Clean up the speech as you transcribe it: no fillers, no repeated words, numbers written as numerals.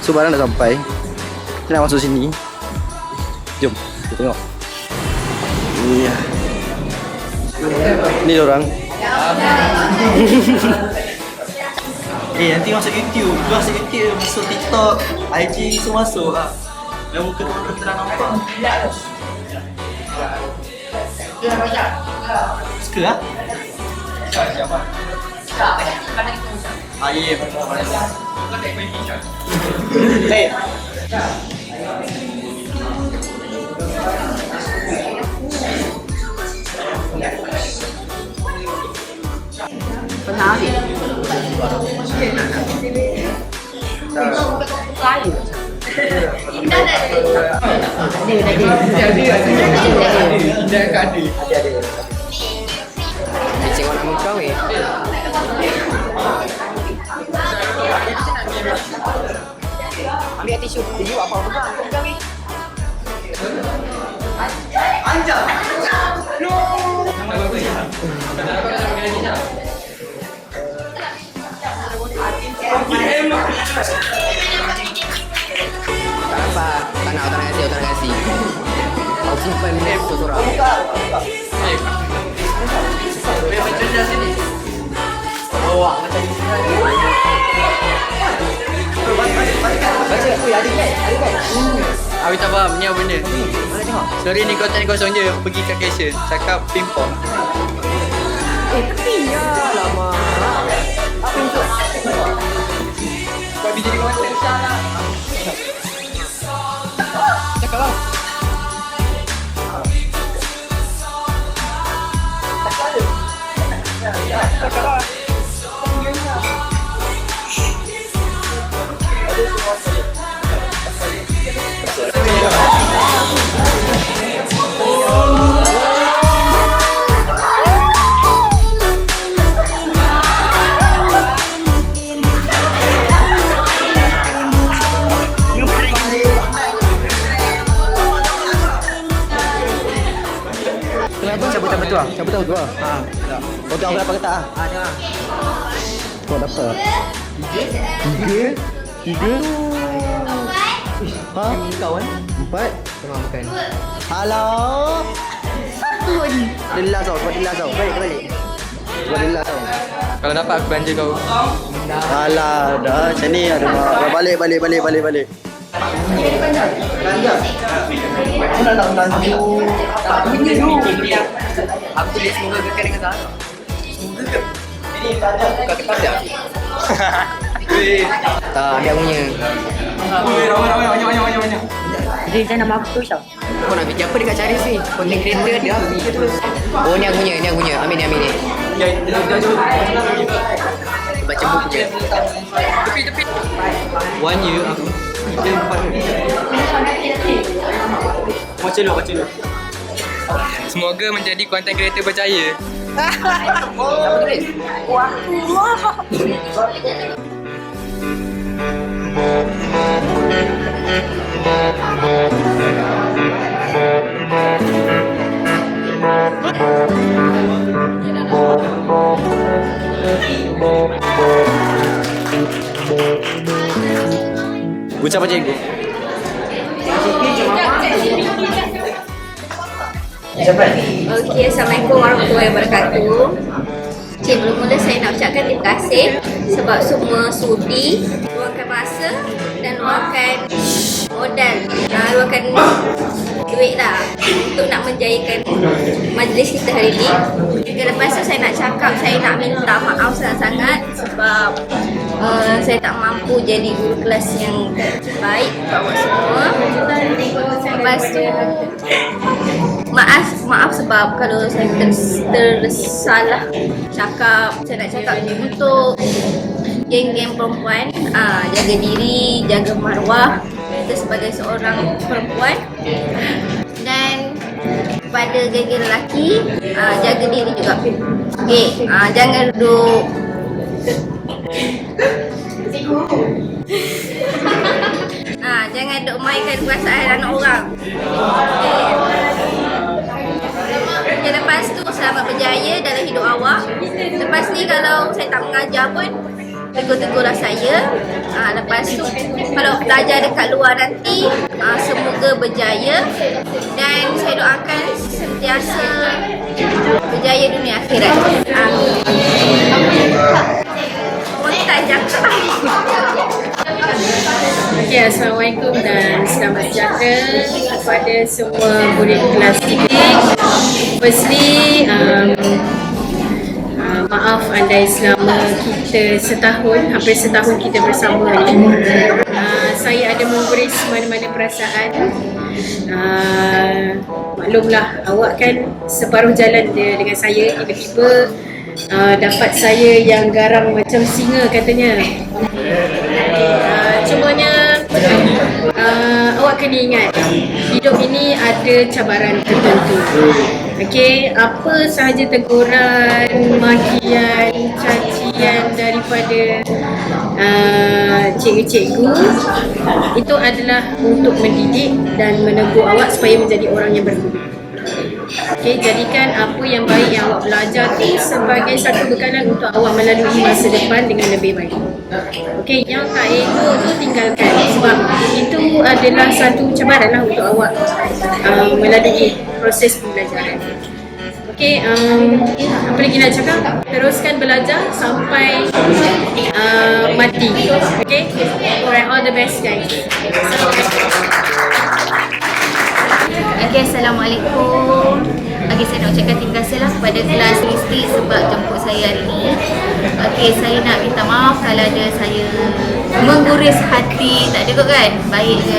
So barang dah sampai. Kita nak masuk sini. Jom kita tengok. Iya. Ni orang. Nanti masuk YouTube, masuk TikTok, IG semua masuk lah. Yang muka tu kita dah nampak. Suka lah? Ya. Baik. Cakap nama kau ambil tisu. Tisu apa pegang? Kau pegang ni. Anjak. No. Tak apa. Tak nak kasi. Kau simpan ni seorang. Macam dia sini. Bawa macam ni. Baca aku ada kan? Aku tak faham ni apa benda. Sorry ni konten kosong je. Pergi kat cashier cakap pingpong. Tapi ya lama. Apa itu? Kau jadi konten salah. Cakap lah. Cakap lah. Cabutan betul ah. Cabutan betul ah. Ha. Kau tahu berapa kata ah? Ada. Kau dapat. Tiga. Ha? Kawan. 4. Tengok makan. Halo. Satu lagi. Dia last tau. Sebab dia last tau. Balik. Sebab dia last tau. Kalau dapat aku belanja kau. Alah, dah macam ni ada mak. Balik. Aku nak bantu. Aku tulis semoga kekal dengan Zara. Kau kekal tak? Tak, dia punya. Banyak. Jadi saya nama aku tu Syah. Kau nak fikir apa dekat cari sih? Content creator dia habis terus. Oh ni aku punya. Amin ni. Baca buku je. Tepi. 1 year aku. Baca dulu. Semoga menjadi content creator berjaya. Siapa tulis? Ucap apa cikgu? Okey, Assalamualaikum warahmatullahi wabarakatuh. Belum mula saya nak ucapkan terima kasih sebab semua sudi luangkan masa dan luangkan modal, luangkan duit lah untuk nak menjayakan majlis kita hari ini. Lepas tu saya nak cakap, saya nak minta maaf sangat-sangat sebab saya tak mampu jadi guru kelas yang baik untuk awak semua. Lepas tu maaf sebab kalau saya tersalah cakap. Saya nak cakap untuk geng-geng perempuan, jaga diri, jaga maruah kita sebagai seorang perempuan, dan pada geng-geng lelaki, jaga diri juga. Okay, jangan duduk jangan duk mainkan perasaan anak orang. Okay, lepas tu selamat berjaya dalam hidup awak. Lepas ni kalau saya tak mengajar pun, tegur-tegurlah saya. Lepas tu kalau belajar dekat luar nanti semoga berjaya, dan saya doakan sentiasa berjaya dunia akhirat. Montaj cakap. Okay, Assalamualaikum dan selamat sejahtera kepada semua murid kelas 3. Firstly, maaf andai selama kita hampir setahun kita bersama ni, saya ada memberi mana-mana perasaan. Maklumlah, awak kan separuh jalan dengan saya, tiba-tiba dapat saya yang garang macam singa katanya. Cumanya awak kena ingat, hidup ini ada cabaran tertentu. Okey, apa sahaja teguran, makian, cacian daripada cikgu-cikgu itu adalah untuk mendidik dan menegur awak supaya menjadi orang yang berguna. Okey, jadikan apa yang baik yang awak belajar tu sebagai satu bekalan untuk awak melalui masa depan dengan lebih baik. Okey, yang tak elok tu tinggalkan, sebab itu adalah satu cabaran lah untuk awak melalui proses pembelajaran. Okey, apa lagi nak cakap? Teruskan belajar sampai mati. Okey, alright, all the best guys. Okay, Assalamualaikum. Okay, saya nak ucapkan terima kasih lah kepada kelas Kristi sebab jemput saya hari ni. Okay, saya nak minta maaf kalau ada saya mengguris hati. Tak ada kot kan? Baik je.